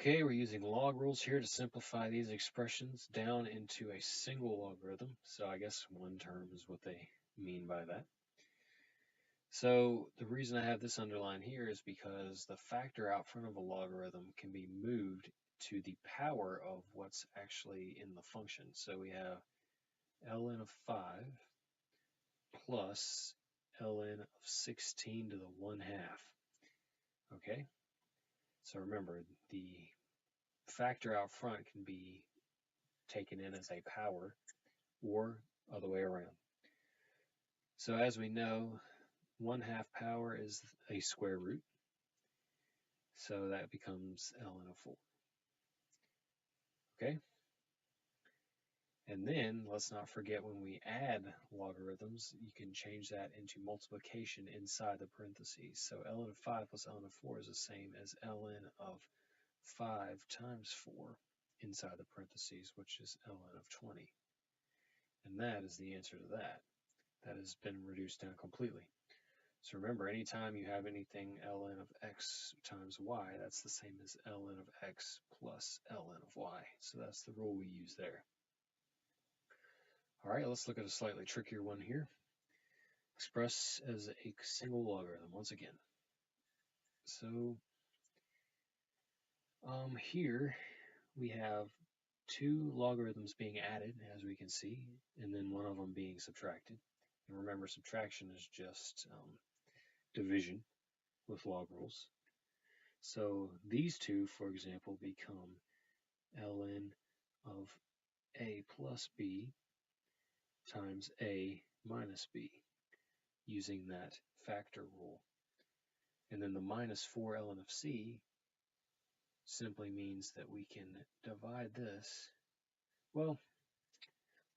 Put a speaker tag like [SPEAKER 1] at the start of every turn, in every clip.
[SPEAKER 1] Okay, we're using log rules here to simplify these expressions down into a single logarithm. So I guess one term is what they mean by that. So the reason I have this underlined here is because the factor out front of a logarithm can be moved to the power of what's actually in the function. So we have ln of 5 plus ln of 16 to the 1/2. Okay, so remember the factor out front can be taken in as a power or other way around. So as we know, 1/2 power is a square root. So that becomes ln of 4. Okay? And then let's not forget when we add logarithms, you can change that into multiplication inside the parentheses. So ln of 5 plus ln of 4 is the same as ln of 5 times 4 inside the parentheses, which is ln of 20. And that is the answer to that. That has been reduced down completely. So remember, anytime you have anything ln of x times y, that's the same as ln of x plus ln of y. So that's the rule we use there. All right, let's look at a slightly trickier one here. Express as a single logarithm once again. So here we have two logarithms being added, as we can see, and then one of them being subtracted. And remember, subtraction is just division with log rules. So these two, for example, become ln of a plus b times a minus b using that factor rule. And then the minus 4 ln of c simply means that we can divide this. Well,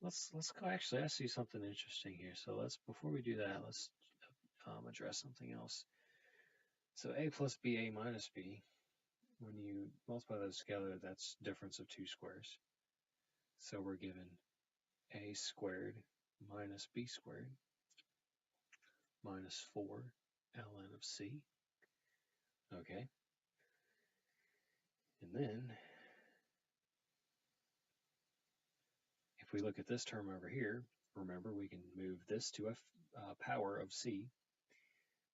[SPEAKER 1] let's actually I see something interesting here. So before we do that, let's address something else. So a plus b, a minus b, when you multiply those together, that's difference of two squares. So we're given a squared minus b squared minus 4 ln of c. Okay. And then if we look at this term over here, remember we can move this to a power of c.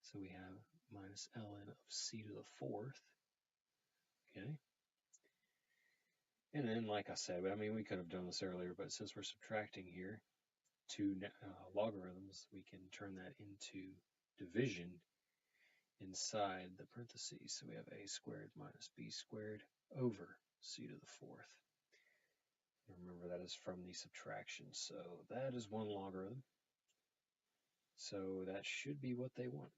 [SPEAKER 1] So we have minus ln of c to the 4th. Okay. And then, like I said, I mean, we could have done this earlier, but since we're subtracting here two logarithms, we can turn that into division inside the parentheses. So we have a squared minus b squared over c to the 4th. Remember, that is from the subtraction. So that is one logarithm. So that should be what they want.